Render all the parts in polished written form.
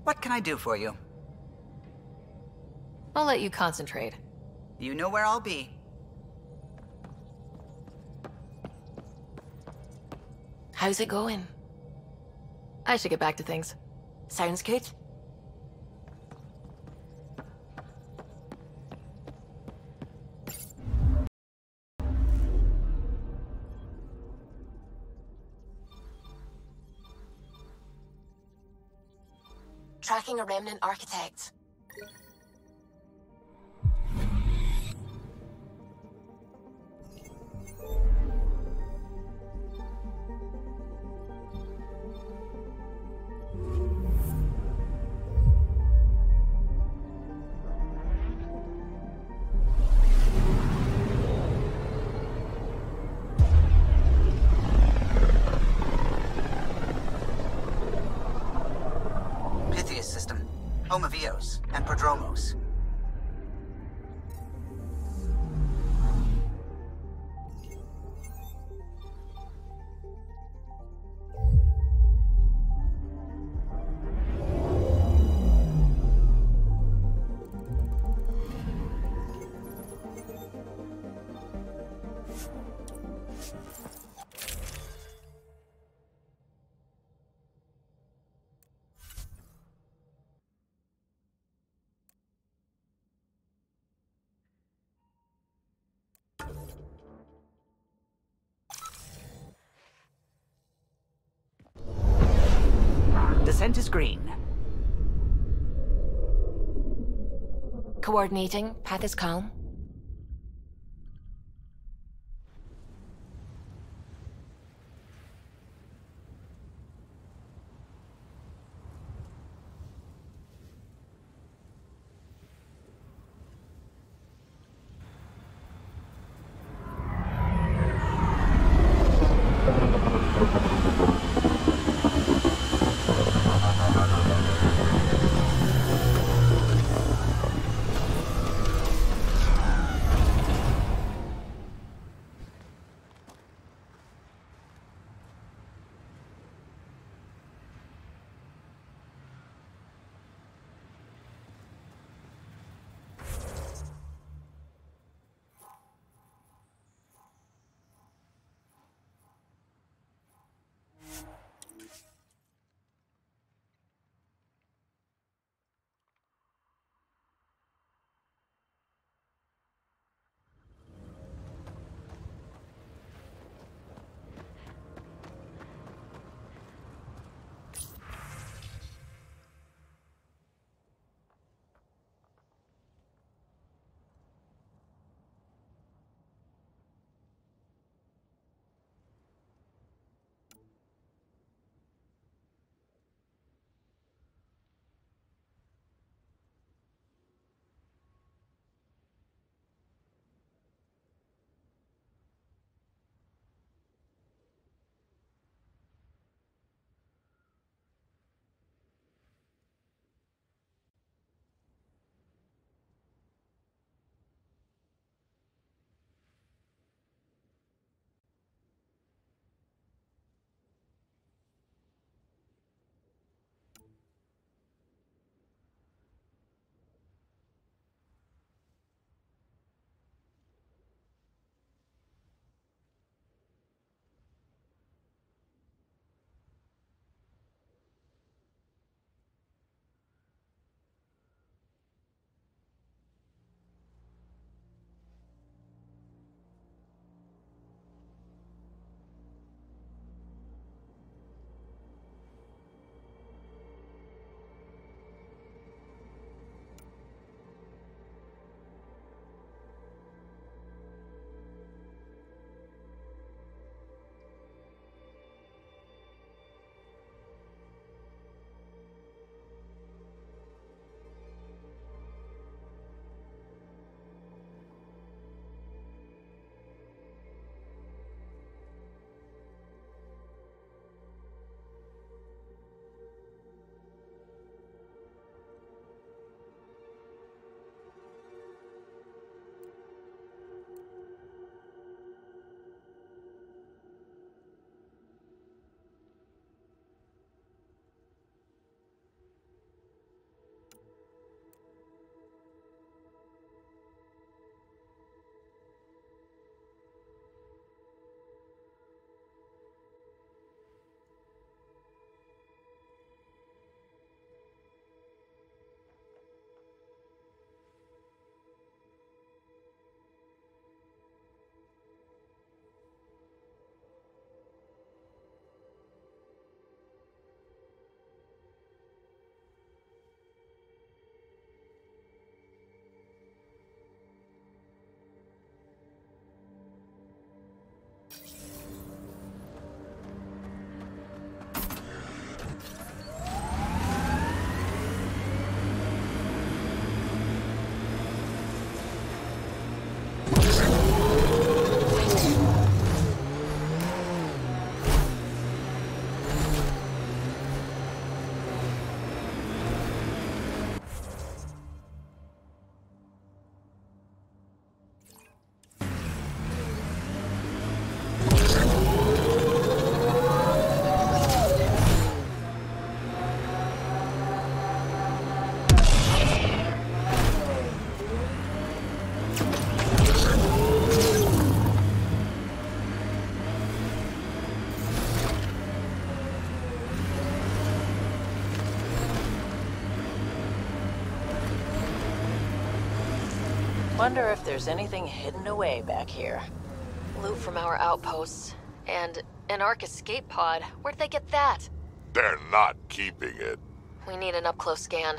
What can I do for you? I'll let you concentrate. You know where I'll be. How's it going? I should get back to things. Sounds good. Tracking a remnant architect. Home of Eos and Prodromos. Descent is green. Coordinating. Path is calm. Wonder if there's anything hidden away back here. Loot from our outposts. And an Ark escape pod. Where'd they get that? They're not keeping it. We need an up-close scan.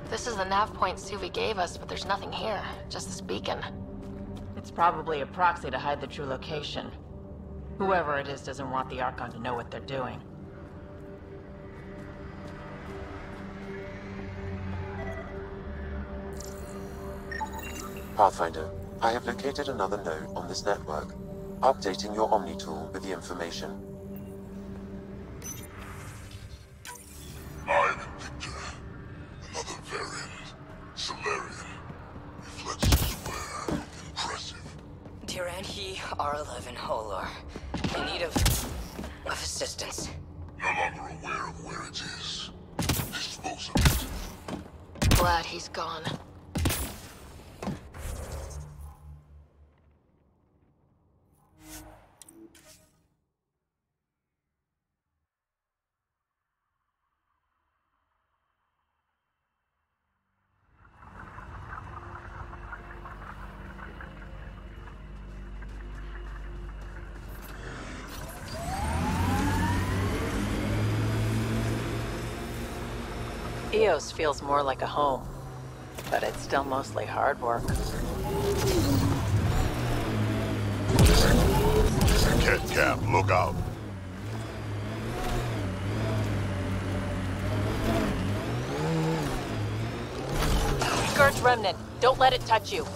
This is the nav point Suvi gave us, but there's nothing here. Just this beacon. It's probably a proxy to hide the true location. Whoever it is doesn't want the Archon to know what they're doing. Pathfinder, I have located another node on this network. Updating your Omni tool with the information. I'm Invictor. Another variant. Solarian. Reflexes were impressive. Tyranhi R11 Holor. In need of assistance. No longer aware of where it is. Dispose of it. Glad he's gone. Eos feels more like a home, but it's still mostly hard work. Cat Cap, look out. Scourge Remnant, don't let it touch you.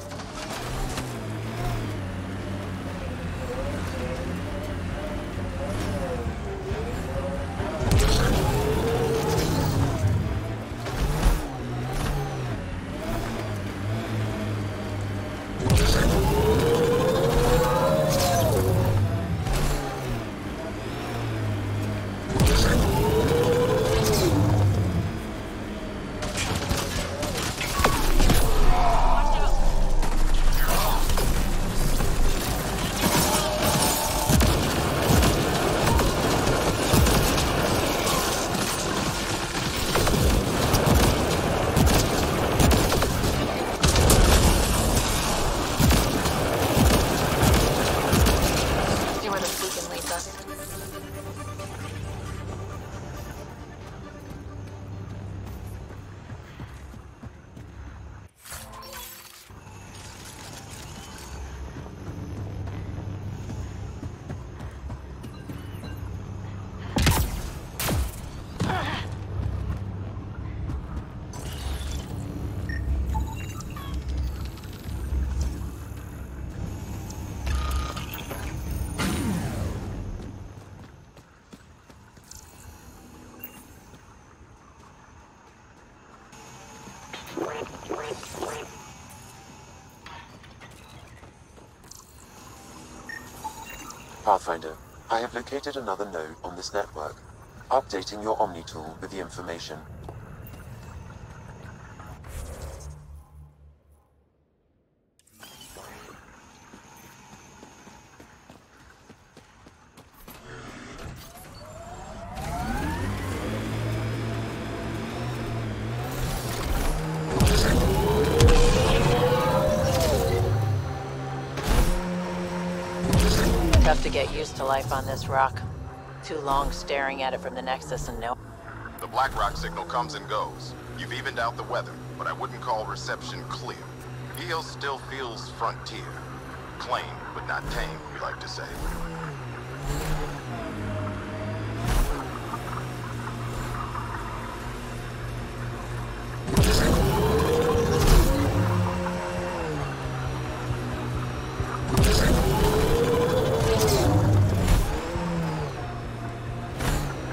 Pathfinder, I have located another node on this network. Updating your Omni tool with the information. have to get used to life on this rock. Too long staring at it from the Nexus and no... The Black Rock signal comes and goes. You've evened out the weather, but I wouldn't call reception clear. EO still feels frontier. Claimed, but not tamed, we like to say.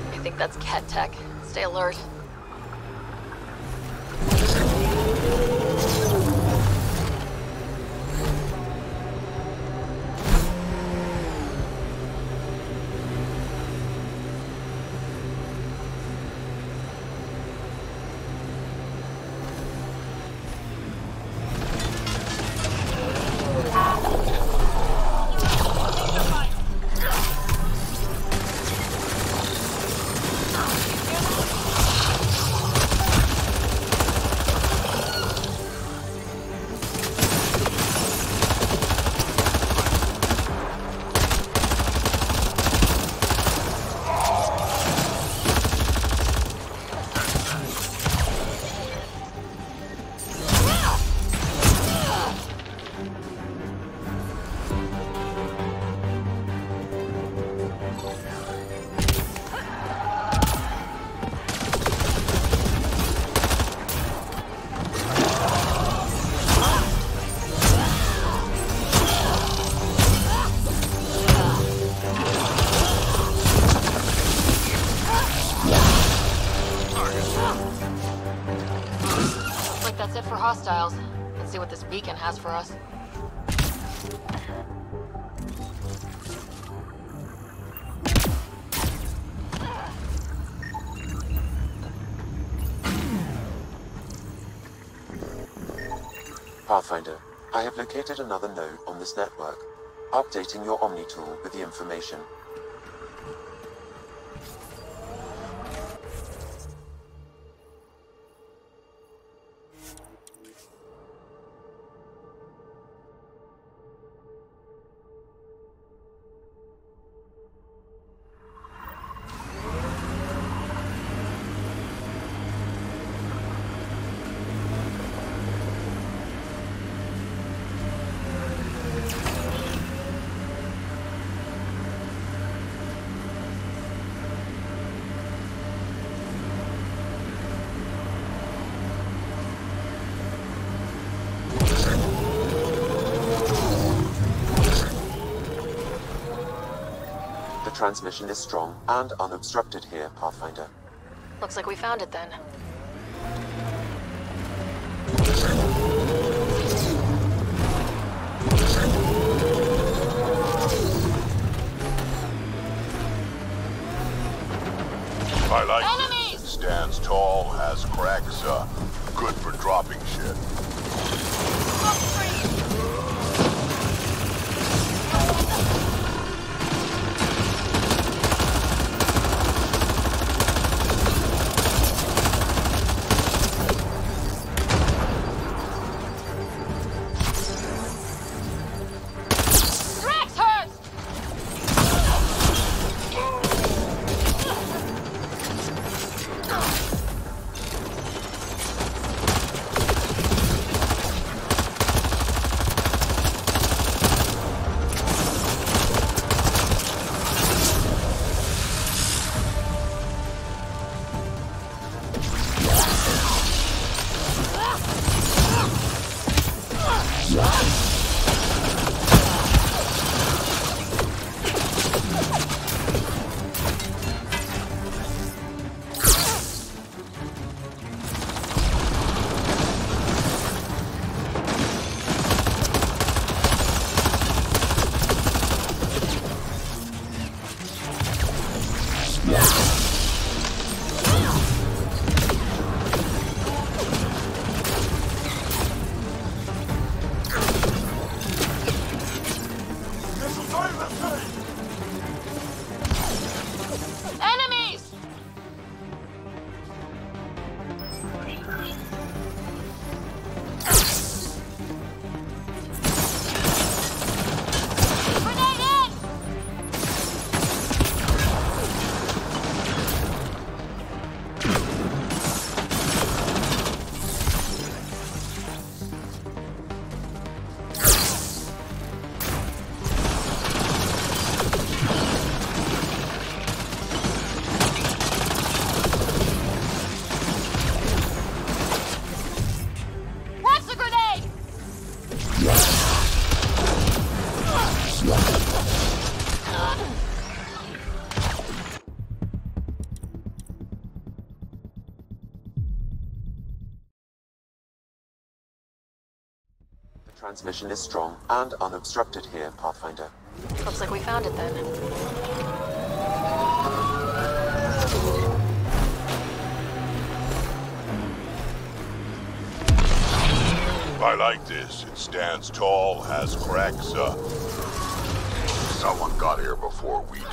I think that's Cat Tech. Stay alert. That's it for hostiles. Let's see what this beacon has for us. Pathfinder, I have located another node on this network. Updating your Omni tool with the information. The transmission is strong and unobstructed here, Pathfinder. Looks like we found it then. I like Enemies! it. Stands tall, has cracks, good for dropping shit. Transmission is strong and unobstructed here, Pathfinder. Looks like we found it then. I like this. It stands tall, has cracks up. Someone got here before we did.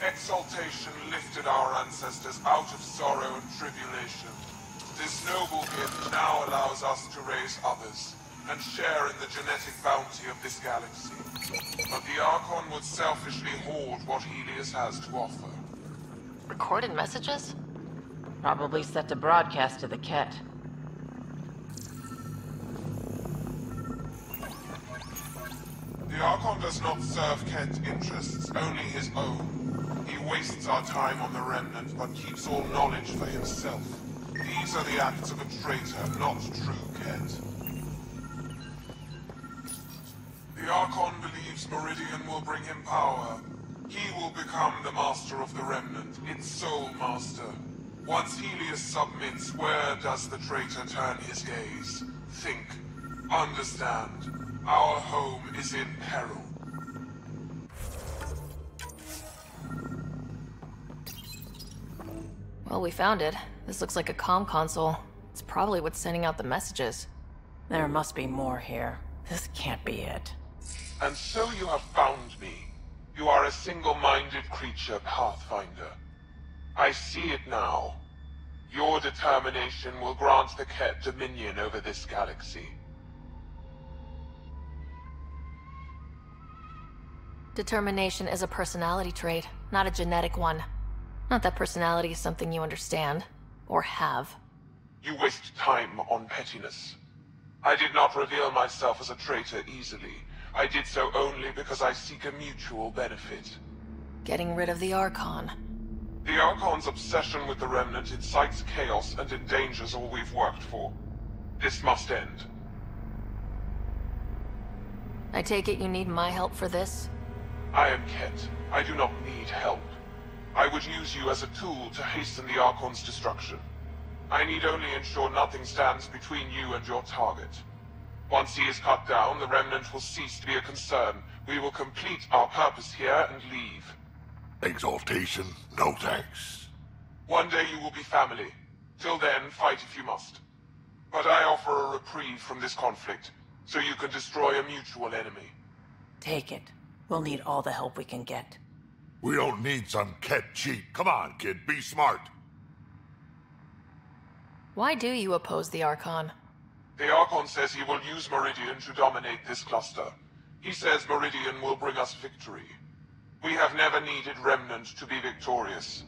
Exaltation lifted our ancestors out of sorrow and tribulation. This noble gift now allows us to raise others, and share in the genetic bounty of this galaxy. But the Archon would selfishly hoard what Helios has to offer. Recorded messages? Probably set to broadcast to the Ket. Archon does not serve Kent's interests, only his own. He wastes our time on the Remnant, but keeps all knowledge for himself. These are the acts of a traitor, not true Kent. The Archon believes Meridian will bring him power. He will become the master of the Remnant, its sole master. Once Helios submits, where does the traitor turn his gaze? Think. Understand. Our home is in peril. Well, we found it. This looks like a comm console. It's probably what's sending out the messages. There must be more here. This can't be it. And so you have found me. You are a single-minded creature, Pathfinder. I see it now. Your determination will grant the Ket dominion over this galaxy. Determination is a personality trait, not a genetic one. Not that personality is something you understand, or have. You waste time on pettiness. I did not reveal myself as a traitor easily. I did so only because I seek a mutual benefit. Getting rid of the Archon. The Archon's obsession with the Remnant incites chaos and endangers all we've worked for. This must end. I take it you need my help for this? I am Ket. I do not need help. I would use you as a tool to hasten the Archon's destruction. I need only ensure nothing stands between you and your target. Once he is cut down, the Remnant will cease to be a concern. We will complete our purpose here and leave. Exaltation? No thanks. One day you will be family. Till then, fight if you must. But I offer a reprieve from this conflict, so you can destroy a mutual enemy. Take it. We'll need all the help we can get. We don't need some Ket cheat. Come on, kid, be smart. Why do you oppose the Archon? The Archon says he will use Meridian to dominate this cluster. He says Meridian will bring us victory. We have never needed Remnant to be victorious.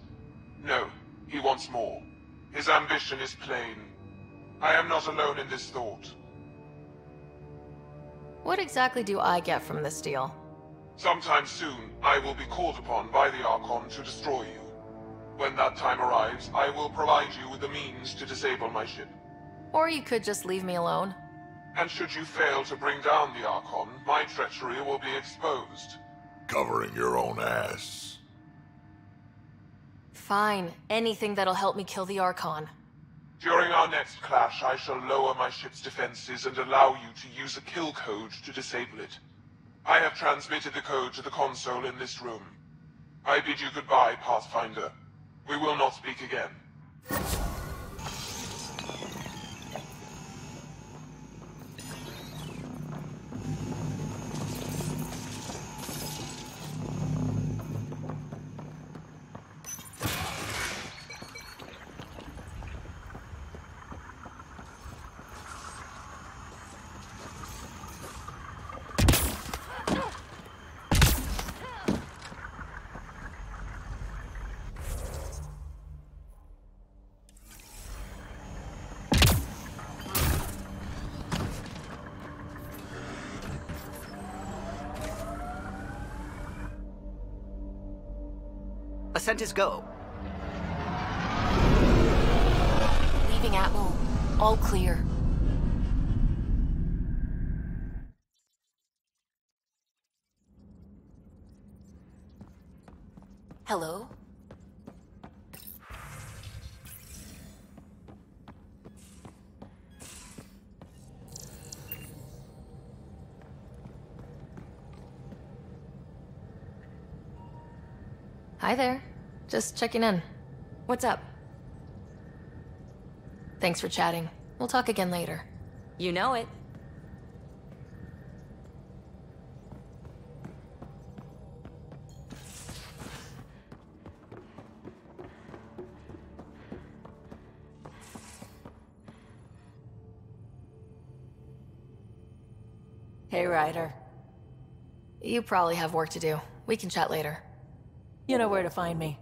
No, he wants more. His ambition is plain. I am not alone in this thought. What exactly do I get from this deal? Sometime soon, I will be called upon by the Archon to destroy you. When that time arrives, I will provide you with the means to disable my ship. Or you could just leave me alone. And should you fail to bring down the Archon, my treachery will be exposed. Covering your own ass. Fine. Anything that'll help me kill the Archon. During our next clash, I shall lower my ship's defenses and allow you to use a kill code to disable it. I have transmitted the code to the console in this room. I bid you goodbye, Pathfinder. We will not speak again. Ascent is go. Leaving Atmo. All clear. Hello? Hi there. Just checking in. What's up? Thanks for chatting. We'll talk again later. You know it. Hey, Ryder. You probably have work to do. We can chat later. You know where to find me.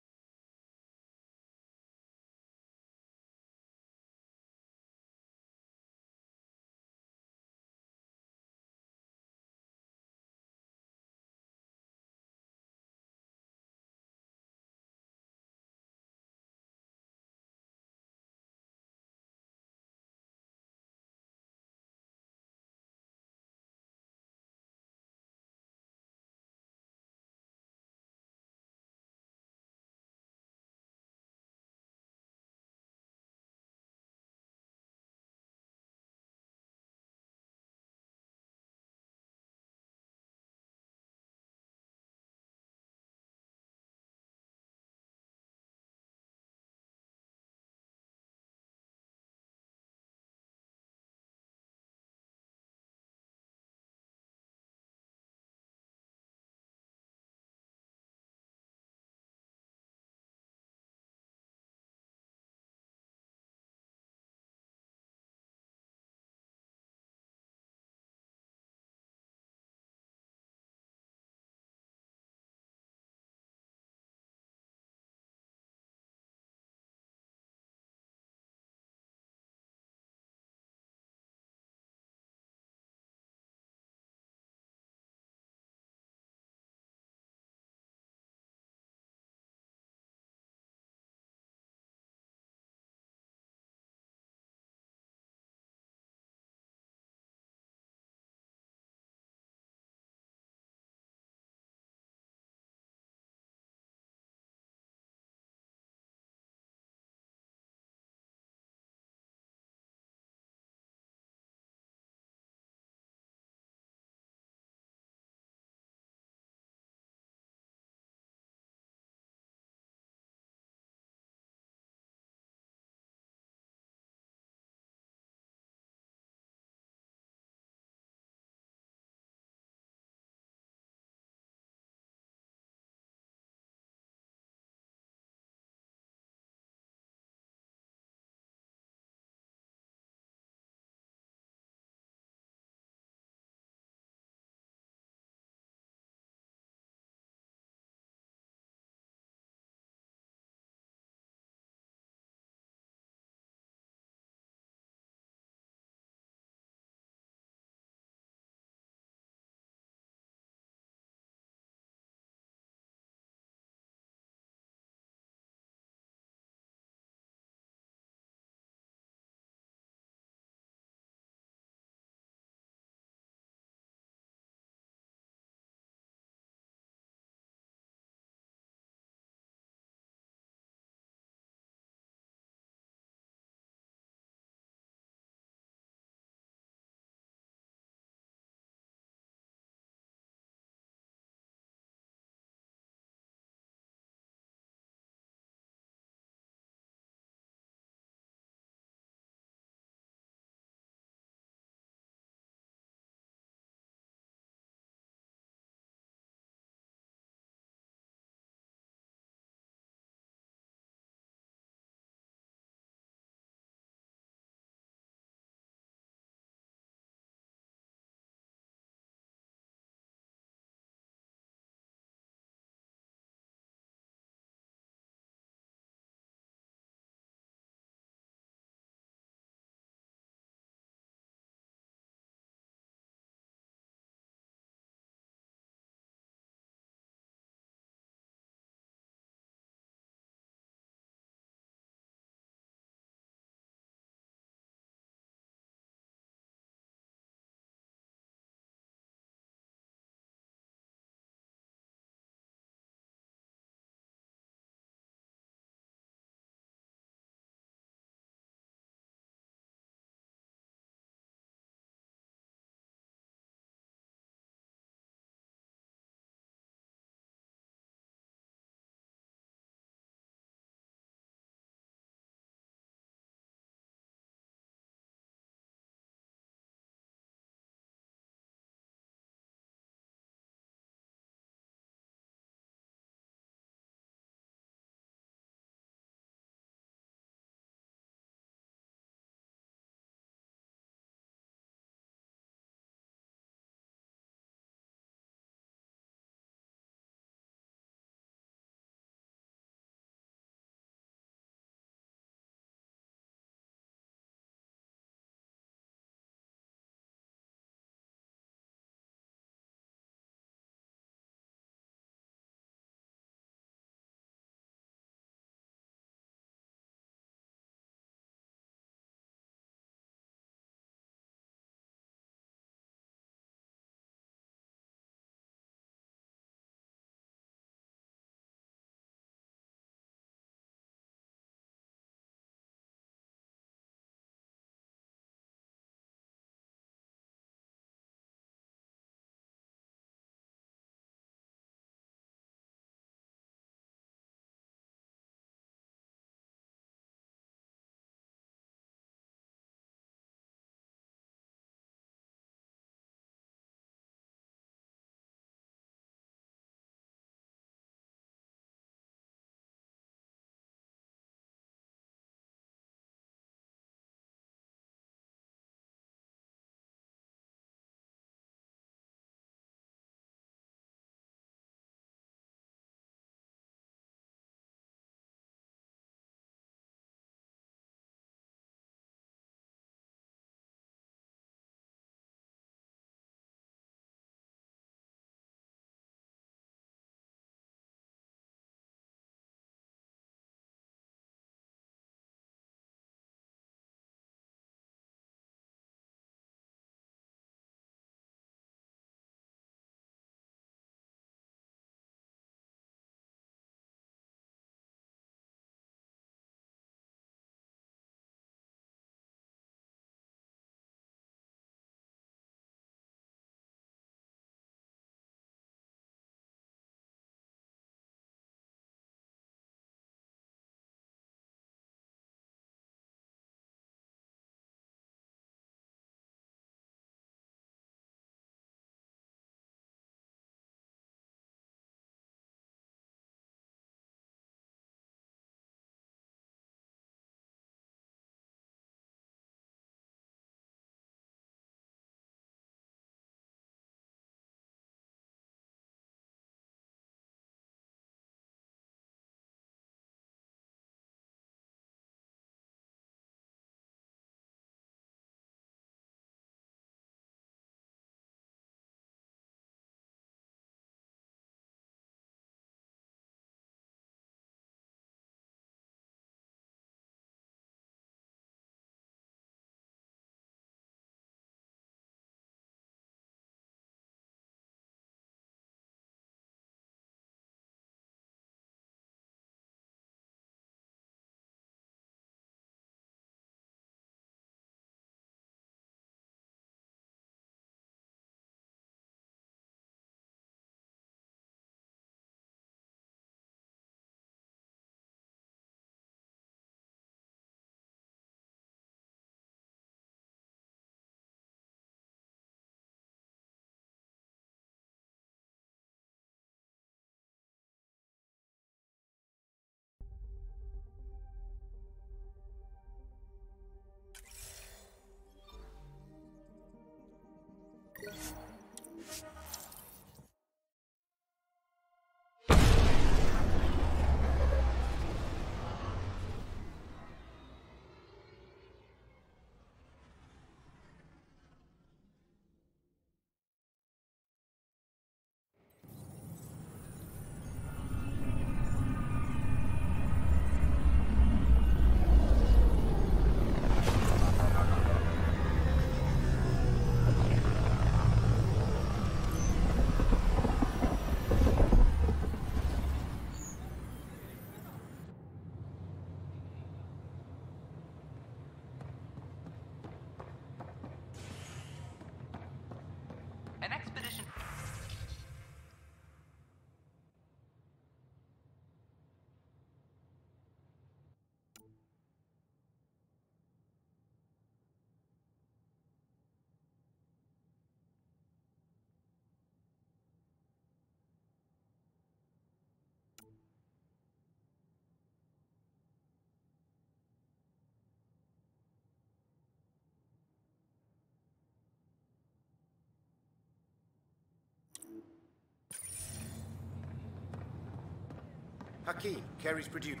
Hakeem, Kerry's producer.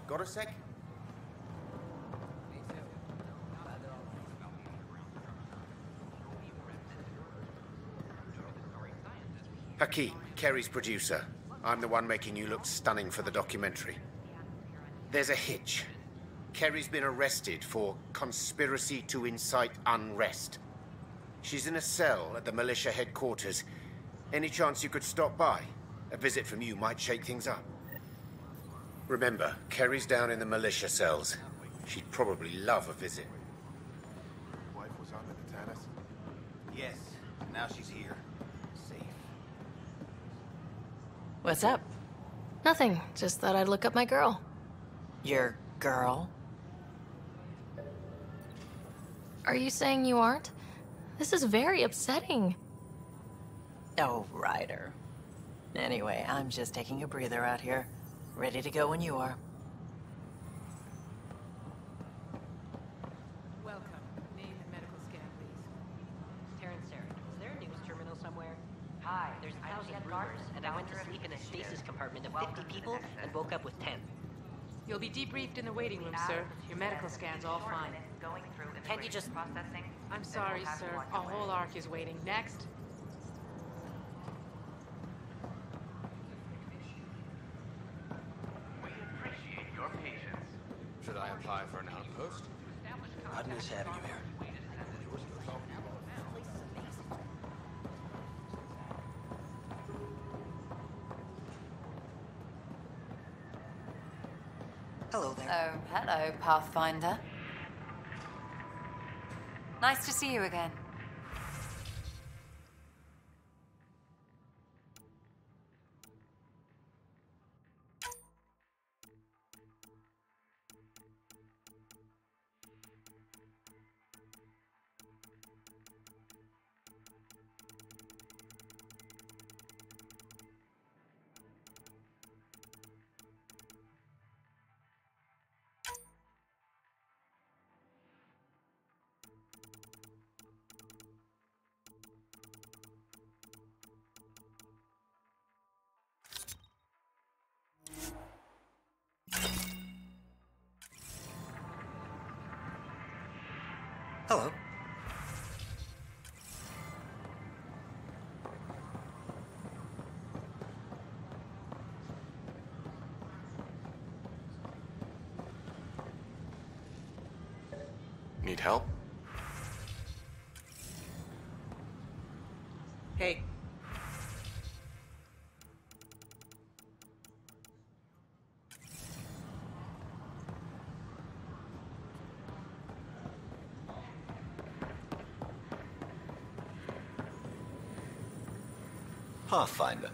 Got a sec? Hakeem, Kerry's producer. I'm the one making you look stunning for the documentary. There's a hitch. Kerry's been arrested for conspiracy to incite unrest. She's in a cell at the militia headquarters. Any chance you could stop by? A visit from you might shake things up. Remember, Kerry's down in the militia cells. She'd probably love a visit. Wife was on the Tanis? Yes, now she's here. Safe. What's up? Nothing. Just thought I'd look up my girl. Your girl? Are you saying you aren't? This is very upsetting. Oh, Ryder. Anyway, I'm just taking a breather out here. Ready to go when you are. Welcome. Name and medical scan, please. Terrence, is there a news terminal somewhere? Hi, there's 1,000 rumors, and I went to sleep in a stasis compartment of 50 people and woke up with 10. You'll be debriefed in the waiting room, sir. Your medical scan's all fine. Can't you just... I'm sorry, sir. A whole arc is waiting. Next. We appreciate your patience. Should I apply for an outpost? Goodness having you here. Hello there. Oh, hello, Pathfinder. Nice to see you again. Hello. Need help? Hey. Pathfinder.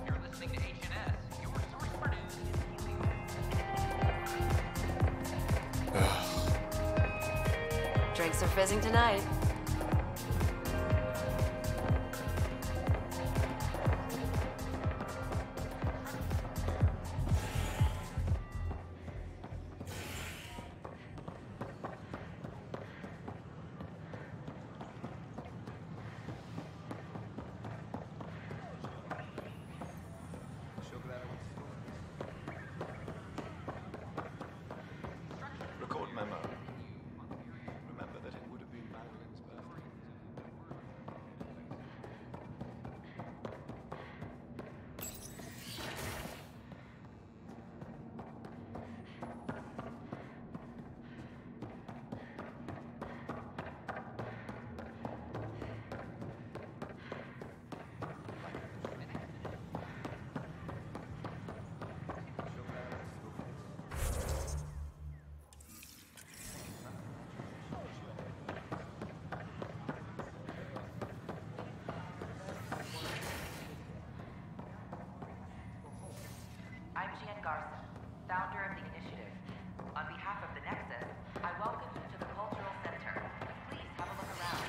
You're listening to H&S, your source for news and Drinks are fizzing tonight. Record memo. Remember that it would have been Madeline's birthday. I'm Jan Garson, founder of the initiative. On behalf of the Nexus, I welcome you to the Cultural Center. Please have a look around.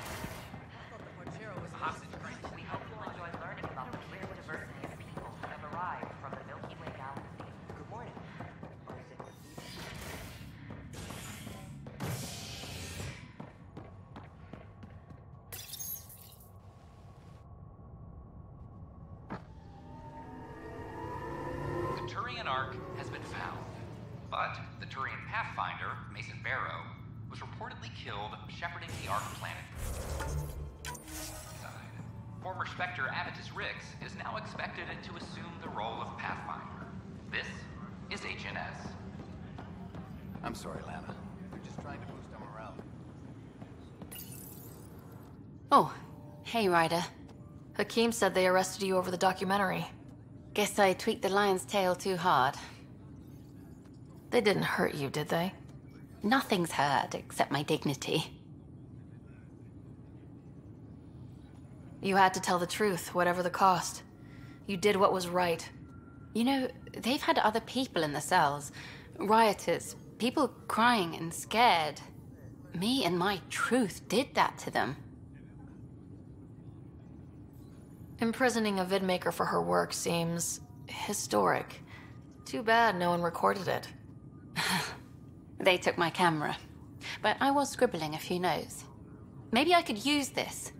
We hope you'll enjoy learning about the rich diversity of people who have arrived from the Milky Way galaxy. stolen Ark has been found. But the Turian Pathfinder, Mason Barrow, was reportedly killed shepherding the Ark planet. Former Spectre Avitus Rix is now expected to assume the role of Pathfinder. This is HNS. I'm sorry, Lana. We're just trying to boost our morale. Oh, hey, Ryder. Hakeem said they arrested you over the documentary. Guess I tweaked the lion's tail too hard. They didn't hurt you, did they? Nothing's hurt except my dignity. You had to tell the truth, whatever the cost. You did what was right. You know, they've had other people in the cells. Rioters, people crying and scared. Me and my truth did that to them. Imprisoning a vidmaker for her work seems historic. Too bad no one recorded it. They took my camera, but I was scribbling a few notes. Maybe I could use this.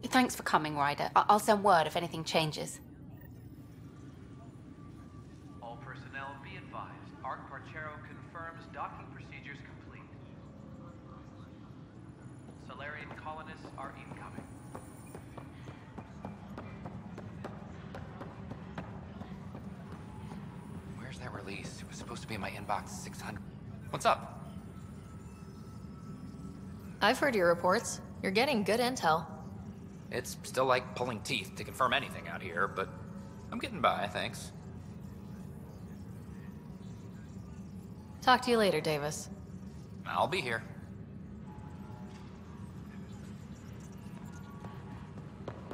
Thanks for coming, Ryder. I'll send word if anything changes. All personnel be advised. Ark Parchero confirms docking procedures complete. Solarian colonists are incoming. Where's that release? It was supposed to be in my inbox 600. What's up? I've heard your reports. You're getting good intel. It's still like pulling teeth to confirm anything out here, but I'm getting by, thanks. Talk to you later, Davis. I'll be here.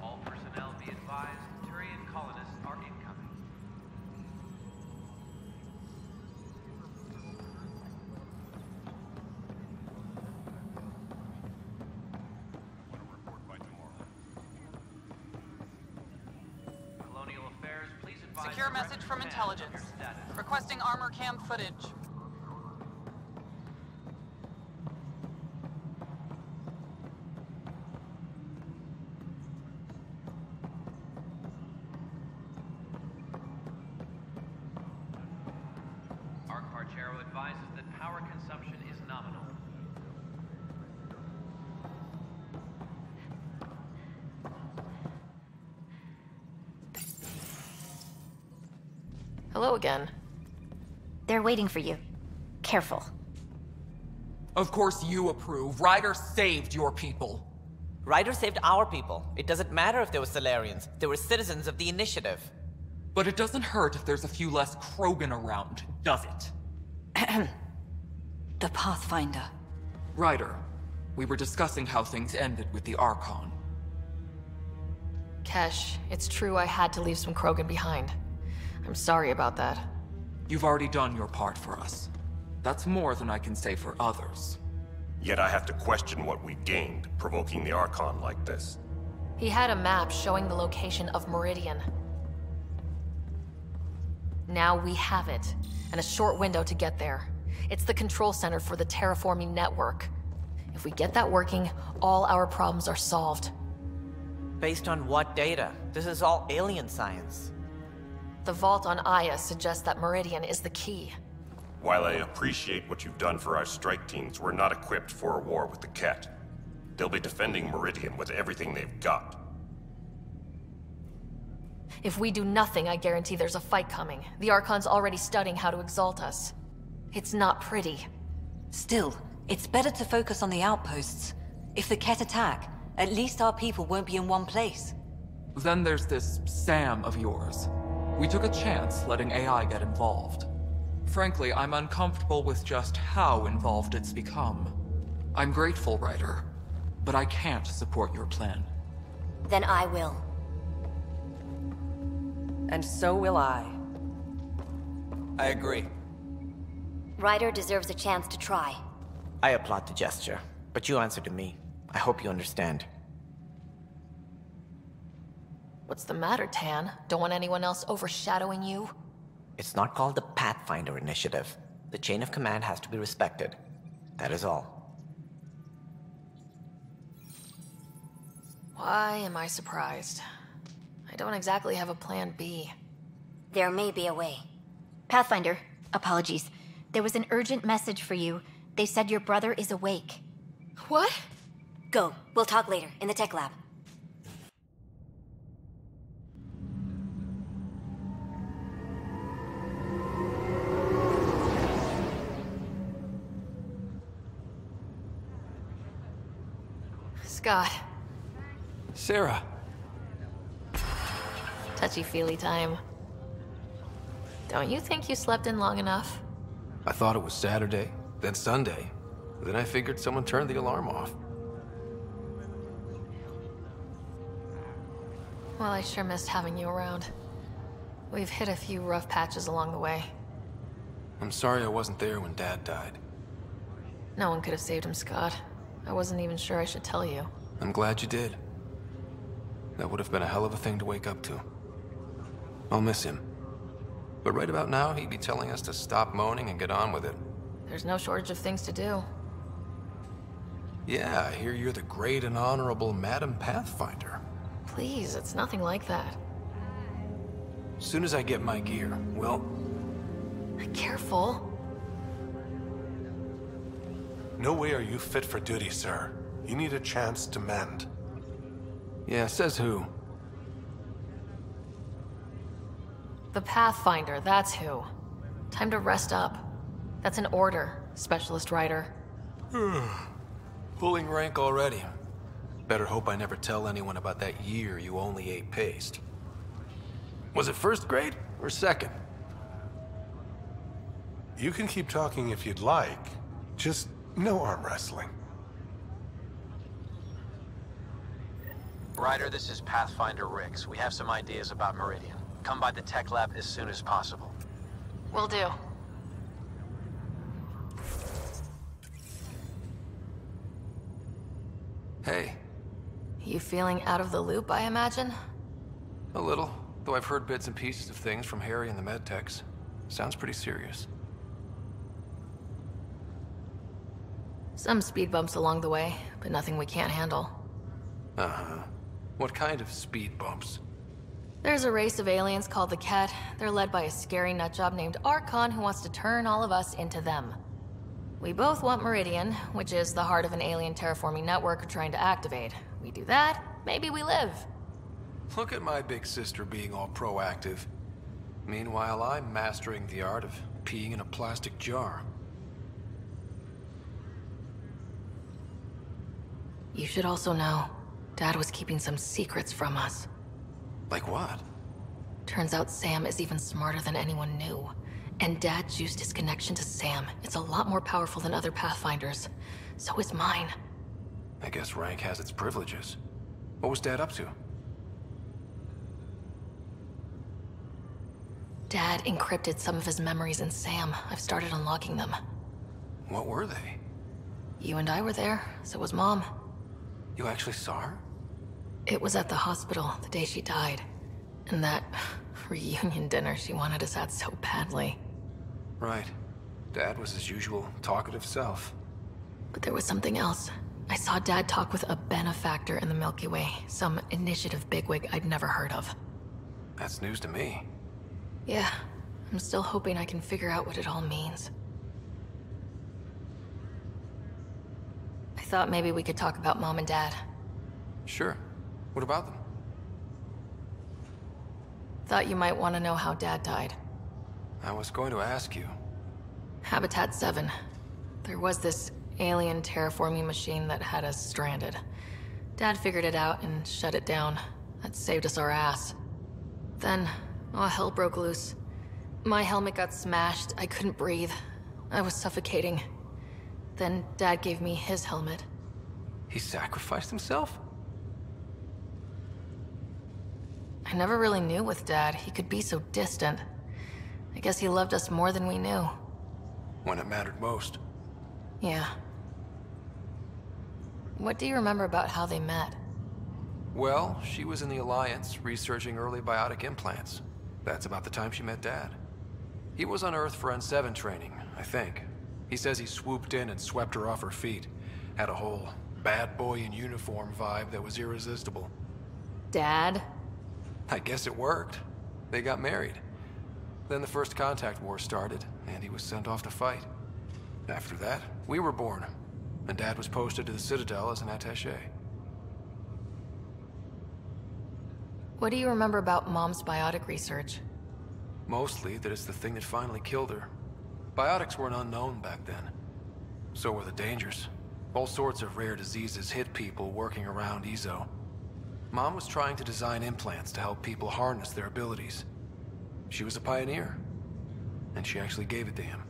All personnel be advised. Turian colonists are incoming. Colonial Affairs, please advise. Secure message from intelligence. Requesting armor cam footage. Ark Parchero advises that power consumption is nominal. Hello again. They're waiting for you. Careful. Of course you approve. Ryder saved your people. Ryder saved our people. It doesn't matter if they were Solarians. They were citizens of the Initiative. But it doesn't hurt if there's a few less Krogan around, does it? The Pathfinder. Ryder, we were discussing how things ended with the Archon. Kesh, it's true I had to leave some Krogan behind. I'm sorry about that. You've already done your part for us. That's more than I can say for others. Yet I have to question what we gained, provoking the Archon like this. He had a map showing the location of Meridian. Now we have it, and a short window to get there. It's the control center for the terraforming network. If we get that working, all our problems are solved. Based on what data? This is all alien science. The vault on Aya suggests that Meridian is the key. While I appreciate what you've done for our strike teams, we're not equipped for a war with the Ket. They'll be defending Meridian with everything they've got. If we do nothing, I guarantee there's a fight coming. The Archon's already studying how to exalt us. It's not pretty. Still, it's better to focus on the outposts. If the Ket attack, at least our people won't be in one place. Then there's this Sam of yours. We took a chance letting AI get involved. Frankly, I'm uncomfortable with just how involved it's become. I'm grateful, Ryder, but I can't support your plan. Then I will. And so will I. I agree. Ryder deserves a chance to try. I applaud the gesture, but you answer to me. I hope you understand. What's the matter, Tan? Don't want anyone else overshadowing you? It's not called the Pathfinder Initiative. The chain of command has to be respected. That is all. Why am I surprised? I don't exactly have a plan B. There may be a way. Pathfinder, apologies. There was an urgent message for you. They said your brother is awake. What? Go. We'll talk later, in the tech lab. Scott. Sarah. Touchy-feely time. Don't you think you slept in long enough? I thought it was Saturday, then Sunday. Then I figured someone turned the alarm off. Well, I sure missed having you around. We've hit a few rough patches along the way. I'm sorry I wasn't there when Dad died. No one could have saved him, Scott. I wasn't even sure I should tell you. I'm glad you did. That would have been a hell of a thing to wake up to. I'll miss him. But right about now, he'd be telling us to stop moaning and get on with it. There's no shortage of things to do. Yeah, I hear you're the great and honorable Madam Pathfinder. Please, it's nothing like that. As soon as I get my gear, well... Careful. No way are you fit for duty, sir. You need a chance to mend. Yeah, says who? The Pathfinder, that's who. Time to rest up. That's an order, Specialist Rider. Pulling rank already. Better hope I never tell anyone about that year you only ate paste. Was it first grade or second? You can keep talking if you'd like. Just no arm wrestling. Ryder, this is Pathfinder Rix. We have some ideas about Meridian. Come by the tech lab as soon as possible. Will do. Hey. You feeling out of the loop, I imagine? A little, though I've heard bits and pieces of things from Harry and the medtechs. Sounds pretty serious. Some speed bumps along the way, but nothing we can't handle. Uh-huh. What kind of speed bumps? There's a race of aliens called the Ket. They're led by a scary nutjob named Archon who wants to turn all of us into them. We both want Meridian, which is the heart of an alien terraforming network we're trying to activate. We do that, maybe we live. Look at my big sister being all proactive. Meanwhile, I'm mastering the art of peeing in a plastic jar. You should also know, Dad was keeping some secrets from us. Like what? Turns out Sam is even smarter than anyone knew. And Dad juiced his connection to Sam. It's a lot more powerful than other Pathfinders. So is mine. I guess rank has its privileges. What was Dad up to? Dad encrypted some of his memories in Sam. I've started unlocking them. What were they? You and I were there, so was Mom. You actually saw her? It was at the hospital the day she died. And that reunion dinner she wanted us at so badly. Right. Dad was his usual talkative self. But there was something else. I saw Dad talk with a benefactor in the Milky Way, some initiative bigwig I'd never heard of. That's news to me. Yeah, I'm still hoping I can figure out what it all means. I thought maybe we could talk about Mom and Dad. Sure. What about them? Thought you might want to know how Dad died. I was going to ask you. Habitat 7. There was this alien terraforming machine that had us stranded. Dad figured it out and shut it down. That saved us our ass. Then, hell broke loose. My helmet got smashed. I couldn't breathe. I was suffocating. Then Dad gave me his helmet. He sacrificed himself? I never really knew with Dad. He could be so distant. I guess he loved us more than we knew. When it mattered most. Yeah. What do you remember about how they met? Well, she was in the Alliance, researching early biotic implants. That's about the time she met Dad. He was on Earth for N7 training, I think. He says he swooped in and swept her off her feet. Had a whole bad boy in uniform vibe that was irresistible. Dad? I guess it worked. They got married. Then the first contact war started, and he was sent off to fight. After that, we were born, and Dad was posted to the Citadel as an attaché. What do you remember about Mom's biotic research? Mostly that it's the thing that finally killed her. Biotics were an unknown back then. So were the dangers. All sorts of rare diseases hit people working around EZO. Mom was trying to design implants to help people harness their abilities. She was a pioneer, and she actually gave it to him.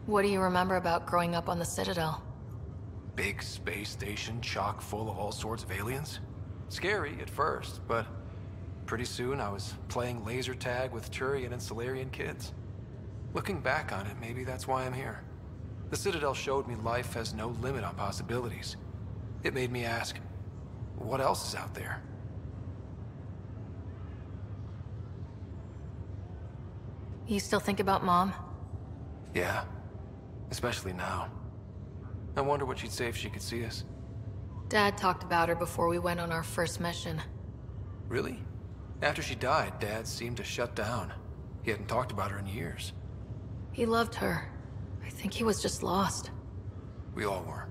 What do you remember about growing up on the Citadel? Big space station chock full of all sorts of aliens. Scary at first, but pretty soon I was playing laser tag with Turian and Solarian kids. Looking back on it, maybe that's why I'm here. The Citadel showed me life has no limit on possibilities. It made me ask, what else is out there? You still think about Mom? Yeah, especially now. I wonder what she'd say if she could see us. Dad talked about her before we went on our first mission. Really? After she died, Dad seemed to shut down. He hadn't talked about her in years. He loved her. I think he was just lost. We all were.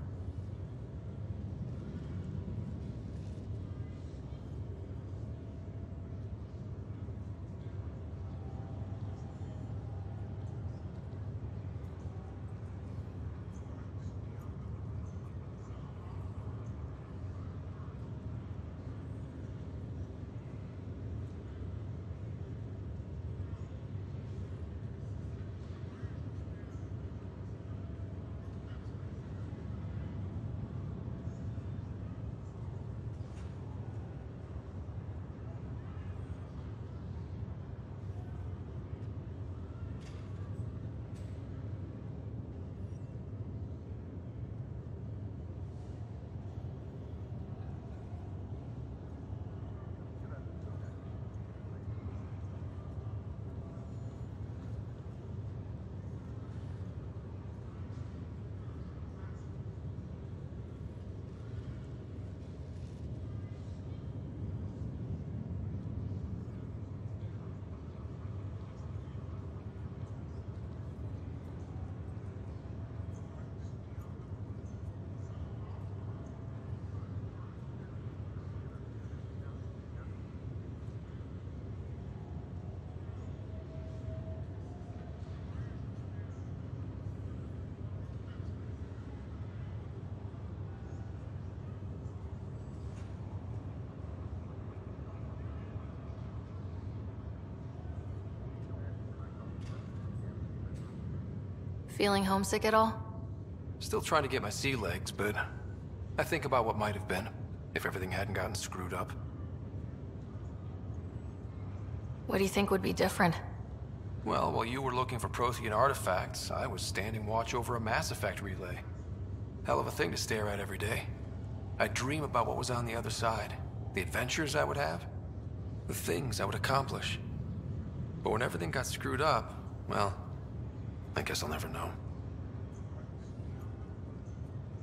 Feeling homesick at all? Still trying to get my sea legs, but I think about what might have been if everything hadn't gotten screwed up. What do you think would be different? Well, while you were looking for Prothean artifacts, I was standing watch over a Mass Effect relay. Hell of a thing to stare at every day. I dream about what was on the other side, the adventures I would have, the things I would accomplish. But when everything got screwed up, well, I guess I'll never know.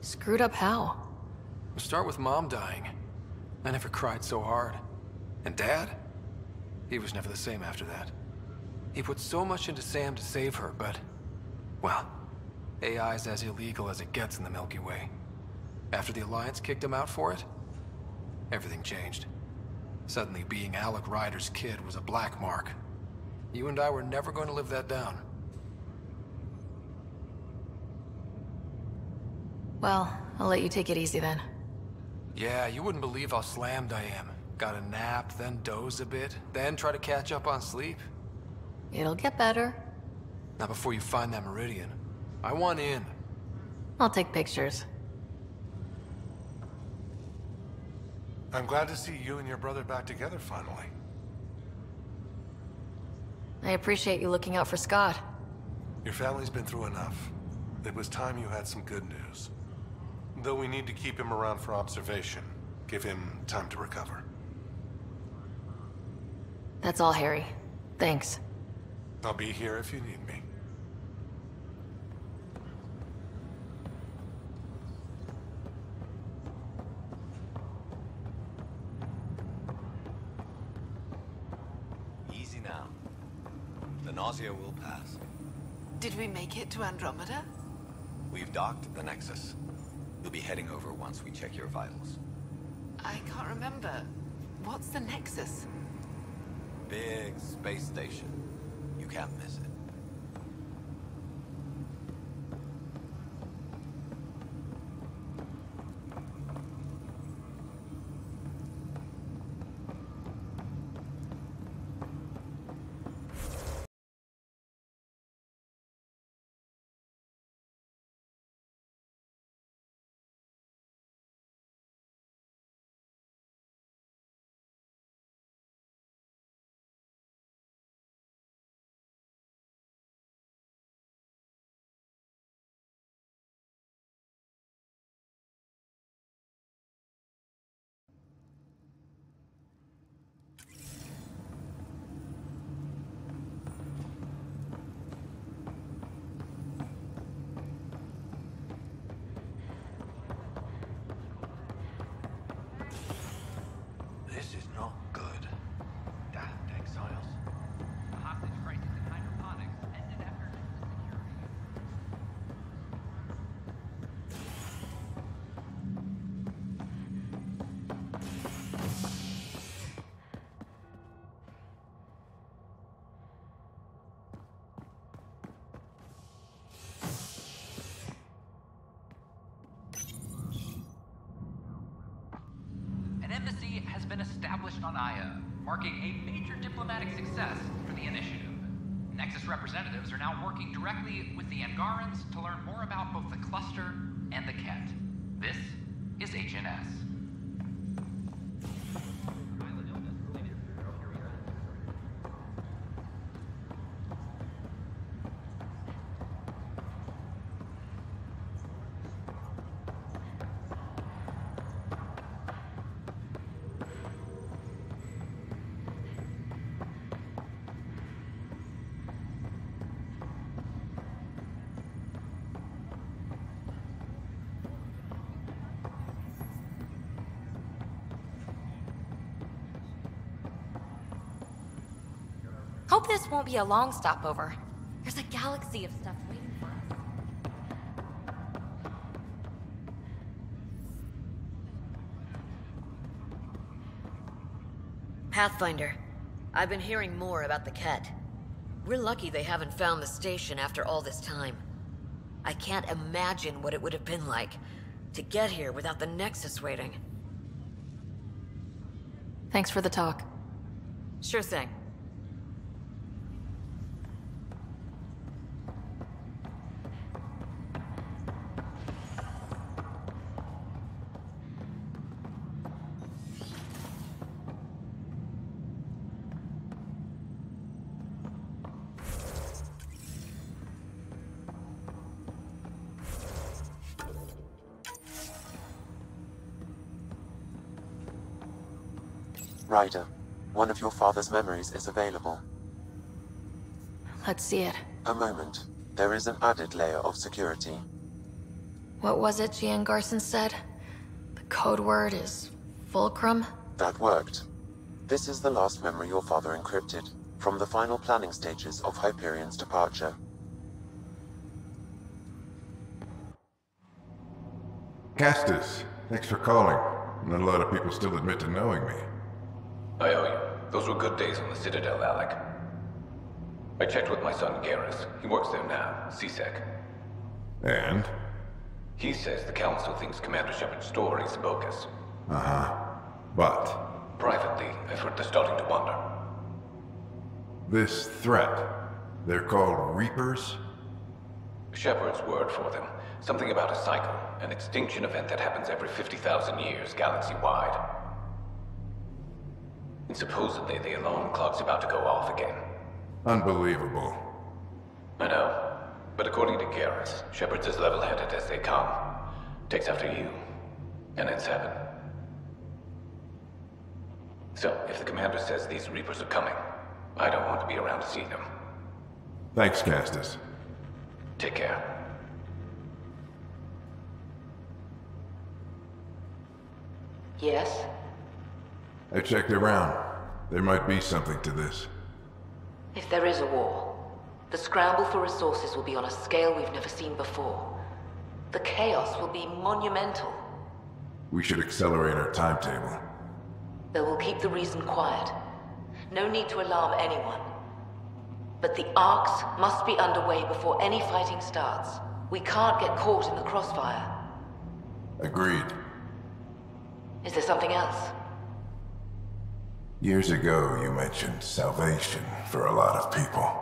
Screwed up how? We'll start with Mom dying. I never cried so hard. And Dad? He was never the same after that. He put so much into Sam to save her, but... well, AI's as illegal as it gets in the Milky Way. After the Alliance kicked him out for it, everything changed. Suddenly being Alec Ryder's kid was a black mark. You and I were never going to live that down. Well, I'll let you take it easy then. Yeah, you wouldn't believe how slammed I am. Got a nap, then doze a bit, then try to catch up on sleep. It'll get better. Not before you find that Meridian. I want in. I'll take pictures. I'm glad to see you and your brother back together finally. I appreciate you looking out for Scott. Your family's been through enough. It was time you had some good news. Though we need to keep him around for observation. Give him time to recover. That's all, Harry. Thanks. I'll be here if you need me. Easy The nausea will pass. Did we make it to Andromeda? We've docked at the Nexus. We'll be heading over once we check your vitals. I can't remember. What's the Nexus? Big space station. You can't miss it. This is not good. Damned exiles. The hostage crisis in hydroponics ended after security. An embassy has been established on Aya, marking a major diplomatic success for the initiative. Nexus representatives are now working directly with the Angarans to learn more about both the cluster and the Ket. This is HNS. Hope this won't be a long stopover. There's a galaxy of stuff waiting for us. Pathfinder, I've been hearing more about the Ket. We're lucky they haven't found the station after all this time. I can't imagine what it would have been like to get here without the Nexus waiting. Thanks for the talk. Sure thing. Ryder, one of your father's memories is available. Let's see it. A moment. There is an added layer of security. What was it Gian Garson said? The code word is Fulcrum? That worked. This is the last memory your father encrypted, from the final planning stages of Hyperion's departure. Castus, thanks for calling. Not a lot of people still admit to knowing me. I owe you. Those were good days on the Citadel, Alec. I checked with my son, Garrus. He works there now, CSEC. And? He says the Council thinks Commander Shepard's story is bogus. Uh-huh. But? Privately, I've heard they're starting to wonder. This threat, they're called Reapers? Shepard's word for them. Something about a cycle, an extinction event that happens every 50,000 years, galaxy-wide. And supposedly the alarm clock's about to go off again. Unbelievable. I know. But according to Garrus, Shepard's as level-headed as they come. Takes after you. And it's heaven. So, if the commander says these Reapers are coming, I don't want to be around to see them. Thanks, Castus. Take care. Yes? I checked around. There might be something to this. If there is a war, The scramble for resources will be on a scale we've never seen before. The chaos will be monumental. We should accelerate our timetable. They will keep the reason quiet. No need to alarm anyone. But the arcs must be underway before any fighting starts. We can't get caught in the crossfire. Agreed. Is there something else? Years ago, you mentioned salvation for a lot of people.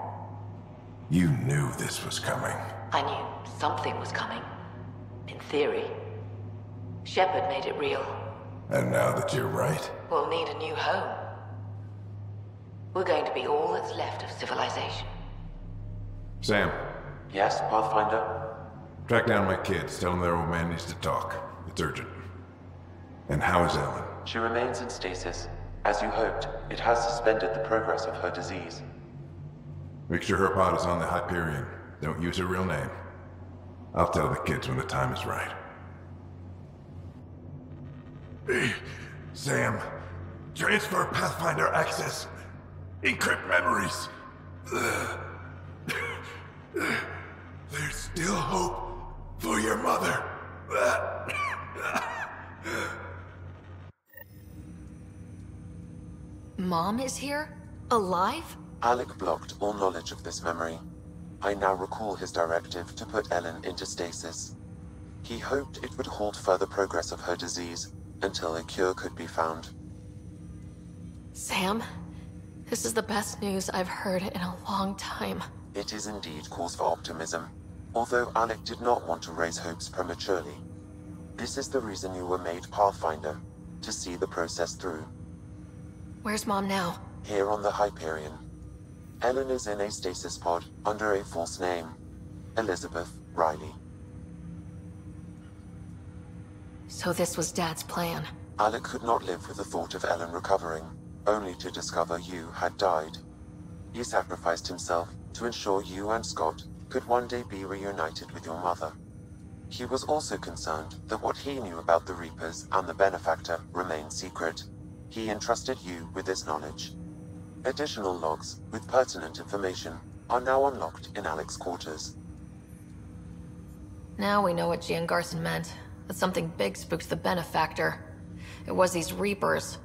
You knew this was coming. I knew something was coming. In theory. Shepard made it real. And now that you're right, We'll need a new home. We're going to be all that's left of civilization. Sam, Yes, Pathfinder? track down my kids. Tell them their old man needs to talk. It's urgent. And how is Ellen? She remains in stasis. As you hoped, it has suspended the progress of her disease. Make sure her pod is on the Hyperion. Don't use her real name. I'll tell the kids when the time is right. Hey, Sam. Transfer Pathfinder access. Encrypt memories. There's still hope for your mother. Mom is here? Alive? Alec blocked all knowledge of this memory. I now recall his directive to put Ellen into stasis. He hoped it would halt further progress of her disease until a cure could be found. Sam, this is the best news I've heard in a long time. It is indeed cause for optimism, although Alec did not want to raise hopes prematurely. This is the reason you were made Pathfinder, to see the process through. Where's Mom now? Here on the Hyperion. Ellen is in a stasis pod under a false name, Elizabeth Riley. So this was Dad's plan. Alec could not live with the thought of Ellen recovering, only to discover you had died. He sacrificed himself to ensure you and Scott could one day be reunited with your mother. He was also concerned that what he knew about the Reapers and the Benefactor remained secret. He entrusted you with this knowledge. Additional logs with pertinent information are now unlocked in Alec's quarters. Now we know what Gian Garson meant. That something big spooked the Benefactor. It was these Reapers.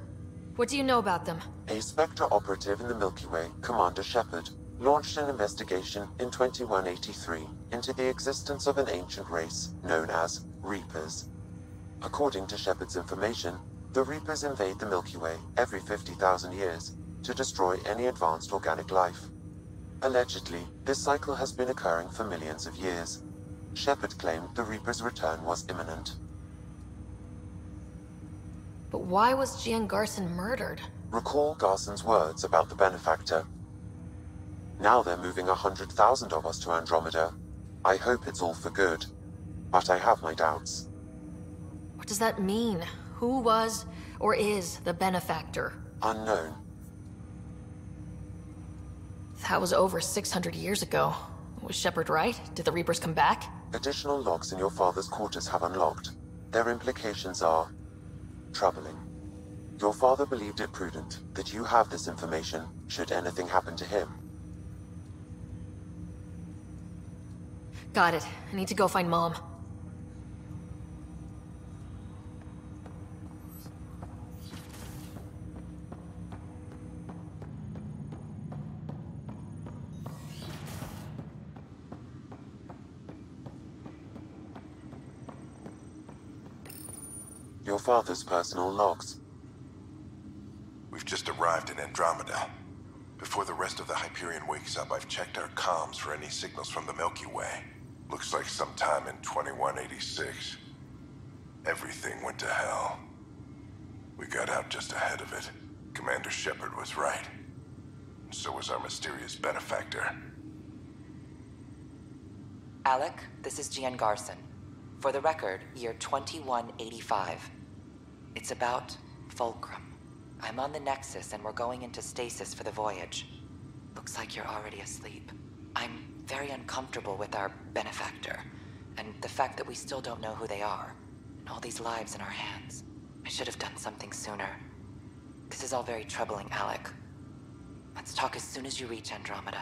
What do you know about them? A Spectre operative in the Milky Way, Commander Shepard, launched an investigation in 2183 into the existence of an ancient race known as Reapers. According to Shepard's information, the Reapers invade the Milky Way every 50,000 years to destroy any advanced organic life. Allegedly, this cycle has been occurring for millions of years. Shepard claimed the Reapers' return was imminent. But why was Gian Garson murdered? Recall Garson's words about the Benefactor. Now they're moving 100,000 of us to Andromeda. I hope it's all for good, but I have my doubts. What does that mean? Who was or is the Benefactor? Unknown. That was over 600 years ago. Was Shepard right? Did the Reapers come back? Additional logs in your father's quarters have unlocked. Their implications are troubling. Your father believed it prudent that you have this information should anything happen to him. Got it. I need to go find Mom. Your father's personal logs. We've just arrived in Andromeda. Before the rest of the Hyperion wakes up, I've checked our comms for any signals from the Milky Way. Looks like sometime in 2186. Everything went to hell. We got out just ahead of it. Commander Shepard was right. So was our mysterious Benefactor. Alec, this is Gian Garson. For the record, year 2185. It's about Fulcrum. I'm on the Nexus and we're going into stasis for the voyage. Looks like you're already asleep. I'm very uncomfortable with our Benefactor, and the fact that we still don't know who they are, and all these lives in our hands. I should have done something sooner. This is all very troubling, Alec. Let's talk as soon as you reach Andromeda.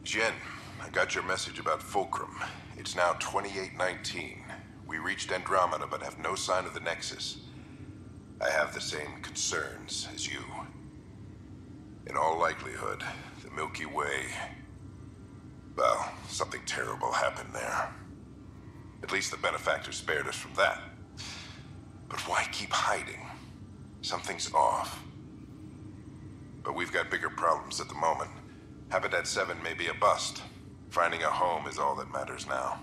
Jen, I got your message about Fulcrum. It's now 2819. We reached Andromeda but have no sign of the Nexus. I have the same concerns as you. In all likelihood, the Milky Way... well, something terrible happened there. At least the benefactor spared us from that. But why keep hiding? Something's off. But we've got bigger problems at the moment. Habitat 7 may be a bust. Finding a home is all that matters now.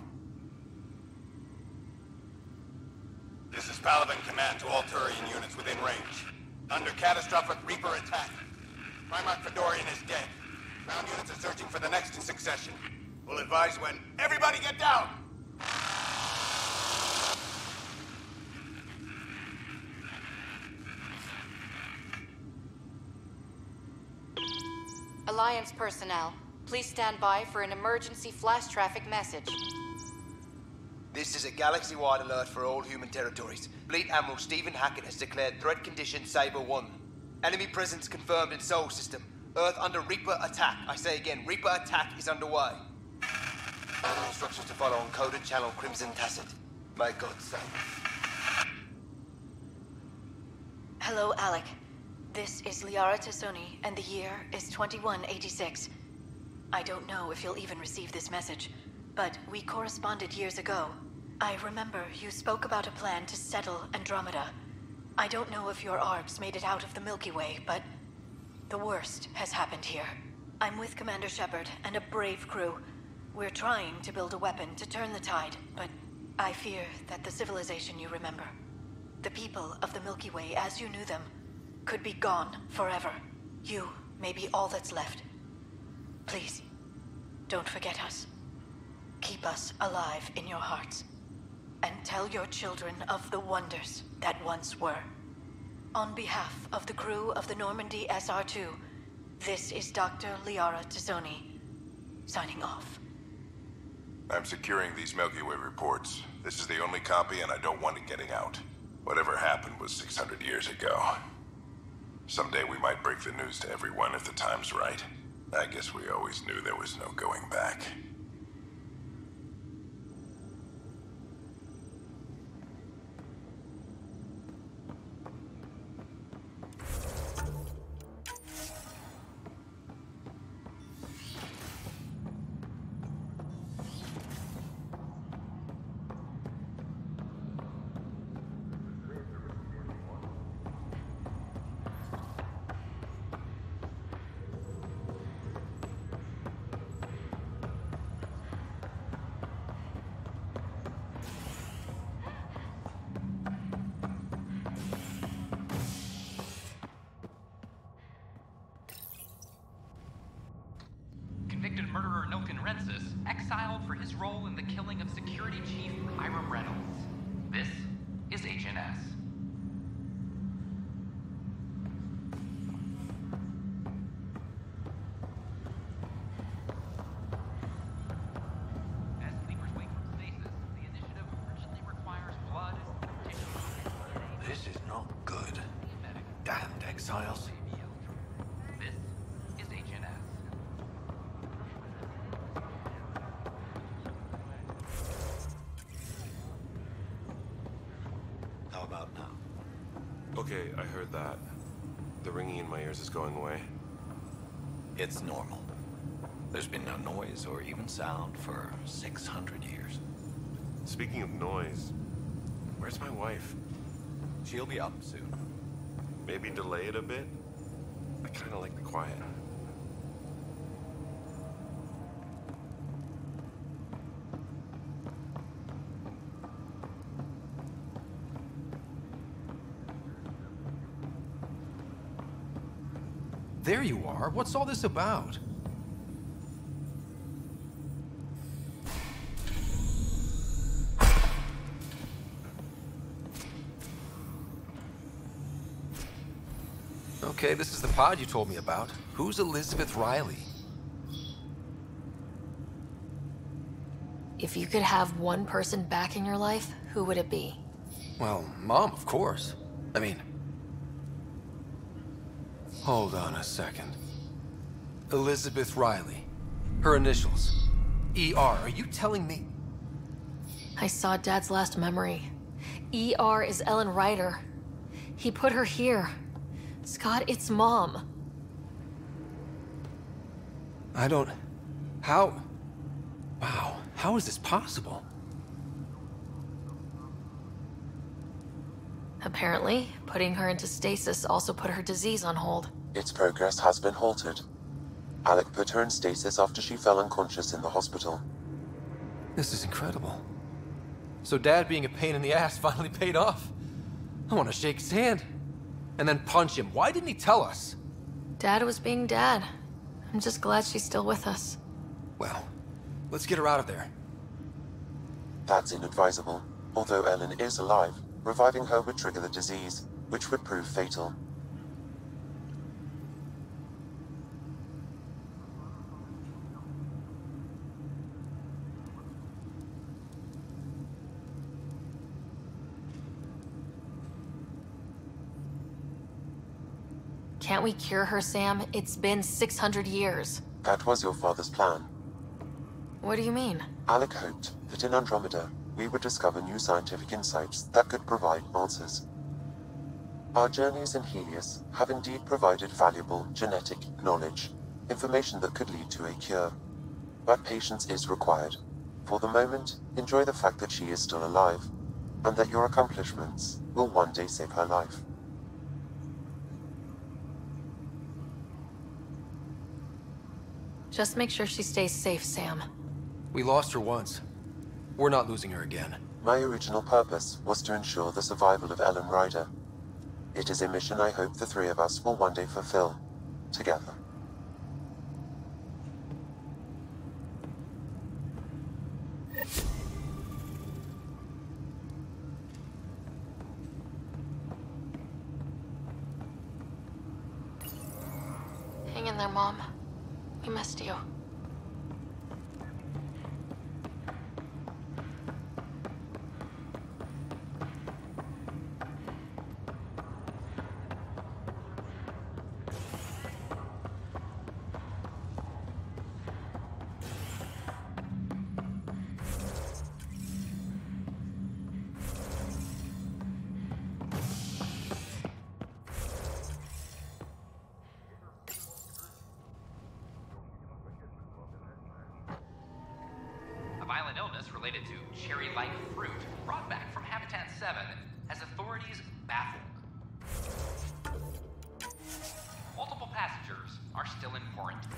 This is Paladin Command to all Turian units within range. Under catastrophic Reaper attack. Primarch Fedorian is dead. Ground units are searching for the next in succession. We'll advise when. Everybody get down! Alliance personnel, please stand by for an emergency flash traffic message. This is a galaxy-wide alert for all human territories. Fleet Admiral Stephen Hackett has declared threat condition Saber 1. Enemy presence confirmed in Sol System. Earth under Reaper attack. I say again, Reaper attack is underway. Further instructions to follow on coded channel Crimson Tacit. May God save. Hello, Alec. This is Liara Tassoni, and the year is 2186. I don't know if you'll even receive this message, but we corresponded years ago. I remember you spoke about a plan to settle Andromeda. I don't know if your arcs made it out of the Milky Way, but the worst has happened here. I'm with Commander Shepard and a brave crew. We're trying to build a weapon to turn the tide, but I fear that the civilization you remember, the people of the Milky Way as you knew them, could be gone forever. You may be all that's left. Please, don't forget us. Keep us alive in your hearts. And tell your children of the wonders that once were. On behalf of the crew of the Normandy SR-2, this is Dr. Liara Tassoni, signing off. I'm securing these Milky Way reports. This is the only copy and I don't want it getting out. Whatever happened was 600 years ago. Someday we might break the news to everyone if the time's right. I guess we always knew there was no going back. Convicted murderer Nilkin Rensis, exiled for his role in the killing of Security Chief Hiram Reynolds. This is HNS. As sleepers wake from stasis, the initiative urgently requires blood, tissue, This is not good. Damned exiles. This is HNS. How about now? Okay, I heard that. The ringing in my ears is going away. It's normal. There's been no noise or even sound for 600 years. Speaking of noise, where's my wife? She'll be up soon. Maybe delay it a bit? I kinda like the quiet. There you are. What's all this about? Okay, this is the pod you told me about. Who's Elizabeth Riley? If you could have one person back in your life, who would it be? Well, Mom, of course. I mean... Hold on a second. Elizabeth Riley. Her initials. ER. Are you telling me? I saw Dad's last memory. ER is Ellen Ryder. He put her here. Scott, it's Mom. I don't... How... Wow, how is this possible? Apparently, putting her into stasis also put her disease on hold. Its progress has been halted. Alec put her in stasis after she fell unconscious in the hospital. This is incredible. So Dad being a pain in the ass finally paid off. I want to shake his hand. And then punch him. Why didn't he tell us? Dad was being Dad. I'm just glad she's still with us. Well, let's get her out of there. That's inadvisable. Although Ellen is alive, reviving her would trigger the disease, which would prove fatal. Can't we cure her, Sam? It's been 600 years. That was your father's plan. What do you mean? Alec hoped that in Andromeda, we would discover new scientific insights that could provide answers. Our journeys in Helios have indeed provided valuable genetic knowledge, information that could lead to a cure. But patience is required. For the moment, enjoy the fact that she is still alive, and that your accomplishments will one day save her life. Just make sure she stays safe, Sam. We lost her once. We're not losing her again. My original purpose was to ensure the survival of Ellen Ryder. It is a mission I hope the three of us will one day fulfill, together. Hang in there, Mom. We missed you. A violent illness related to cherry-like fruit brought back from Habitat 7 has authorities baffled. Multiple passengers are still in quarantine.